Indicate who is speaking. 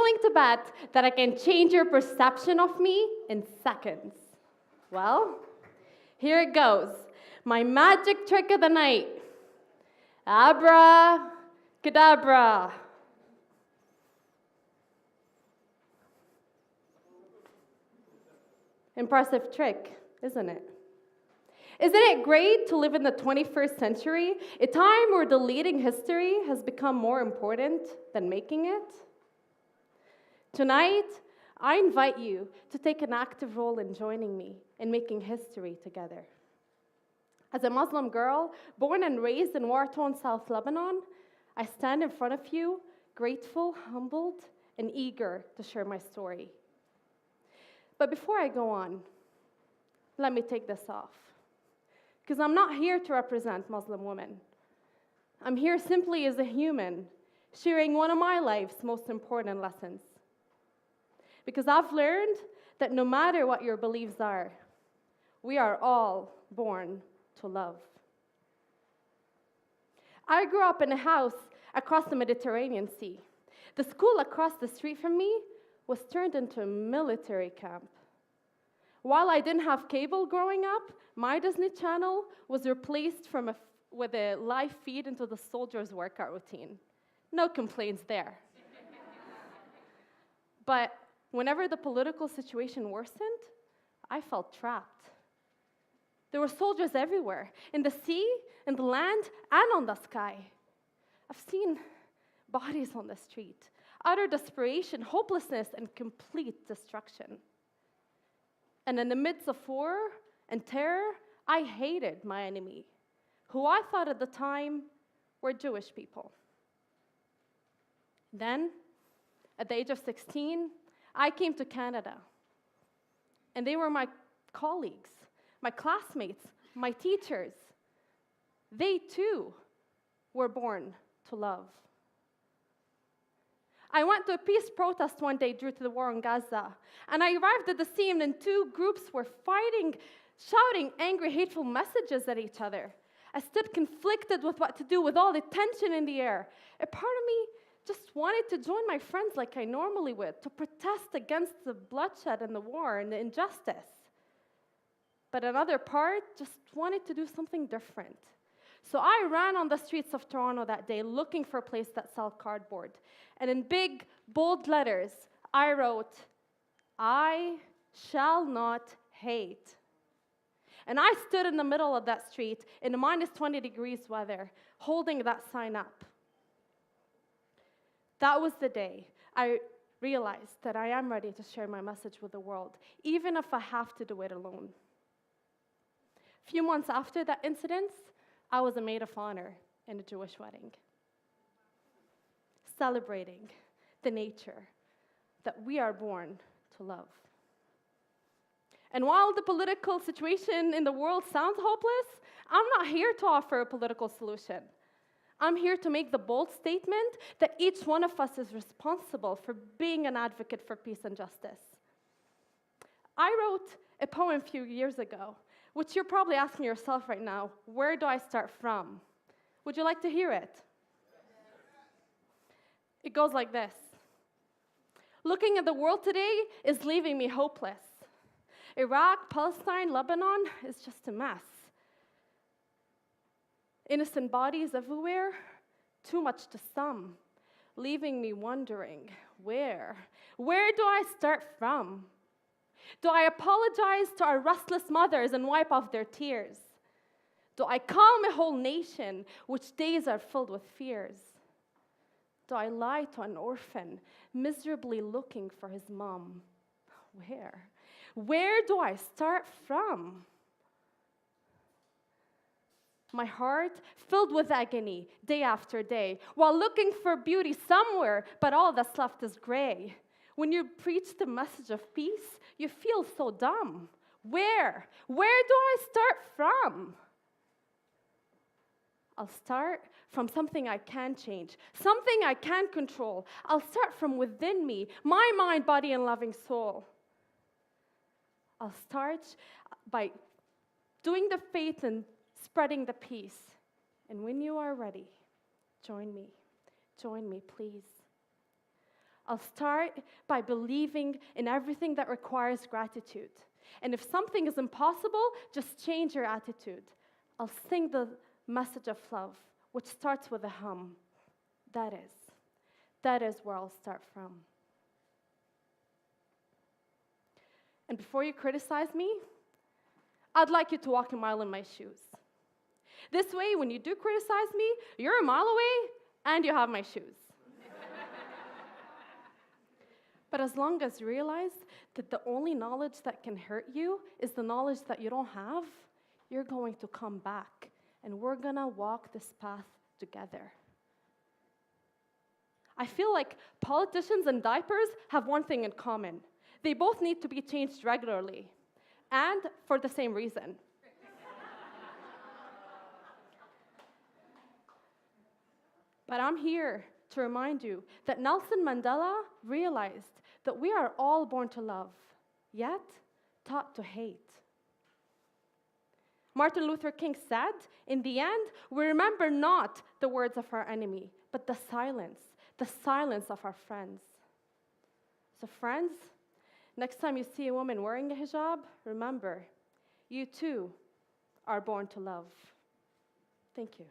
Speaker 1: willing to bet that I can change your perception of me in seconds? Well, here it goes. My magic trick of the night. Abracadabra. Impressive trick, isn't it? Isn't it great to live in the 21st century, a time where deleting history has become more important than making it? Tonight, I invite you to take an active role in joining me in making history together. As a Muslim girl, born and raised in war-torn South Lebanon, I stand in front of you, grateful, humbled, and eager to share my story. But before I go on, let me take this off. Because I'm not here to represent Muslim women. I'm here simply as a human, sharing one of my life's most important lessons. Because I've learned that no matter what your beliefs are, we are all born to love. I grew up in a house across the Mediterranean Sea. The school across the street from me was turned into a military camp. While I didn't have cable growing up, my Disney Channel was replaced with a live feed into the soldiers' workout routine. No complaints there. But whenever the political situation worsened, I felt trapped. There were soldiers everywhere, in the sea, in the land, and on the sky. I've seen bodies on the street, utter desperation, hopelessness, and complete destruction. And in the midst of war and terror, I hated my enemy, who I thought at the time were Jewish people. Then, at the age of 16, I came to Canada. And they were my colleagues, my classmates, my teachers. They too were born to love. I went to a peace protest one day due to the war in Gaza, and I arrived at the scene and two groups were fighting, shouting angry, hateful messages at each other. I stood conflicted with what to do with all the tension in the air. A part of me just wanted to join my friends like I normally would, to protest against the bloodshed and the war and the injustice. But another part just wanted to do something different. So I ran on the streets of Toronto that day looking for a place that sold cardboard. And in big, bold letters, I wrote, "I shall not hate." And I stood in the middle of that street in the minus 20 degrees weather, holding that sign up. That was the day I realized that I am ready to share my message with the world, even if I have to do it alone. A few months after that incident, I was a maid of honor in a Jewish wedding, celebrating the nature that we are born to love. And while the political situation in the world sounds hopeless, I'm not here to offer a political solution. I'm here to make the bold statement that each one of us is responsible for being an advocate for peace and justice. I wrote a poem a few years ago, which you're probably asking yourself right now, where do I start from? Would you like to hear it? It goes like this. Looking at the world today is leaving me hopeless. Iraq, Palestine, Lebanon is just a mess. Innocent bodies everywhere, too much to some, leaving me wondering, where? Where do I start from? Do I apologize to our restless mothers and wipe off their tears? Do I calm a whole nation which days are filled with fears? Do I lie to an orphan miserably looking for his mom? Where? Where do I start from? My heart filled with agony day after day, while looking for beauty somewhere, but all that's left is gray. When you preach the message of peace, you feel so dumb. Where? Where do I start from? I'll start from something I can change, something I can control. I'll start from within me, my mind, body, and loving soul. I'll start by doing the faith and spreading the peace. And when you are ready, join me. Join me, please. I'll start by believing in everything that requires gratitude. And if something is impossible, just change your attitude. I'll sing the message of love, which starts with a hum. That is where I'll start from. And before you criticize me, I'd like you to walk a mile in my shoes. This way, when you do criticize me, you're a mile away and you have my shoes. But as long as you realize that the only knowledge that can hurt you is the knowledge that you don't have, you're going to come back, and we're going to walk this path together. I feel like politicians and diapers have one thing in common. They both need to be changed regularly, and for the same reason. But I'm here to remind you that Nelson Mandela realized that we are all born to love, yet taught to hate. Martin Luther King said, in the end, we remember not the words of our enemy, but the silence of our friends. So friends, next time you see a woman wearing a hijab, remember, you too are born to love. Thank you.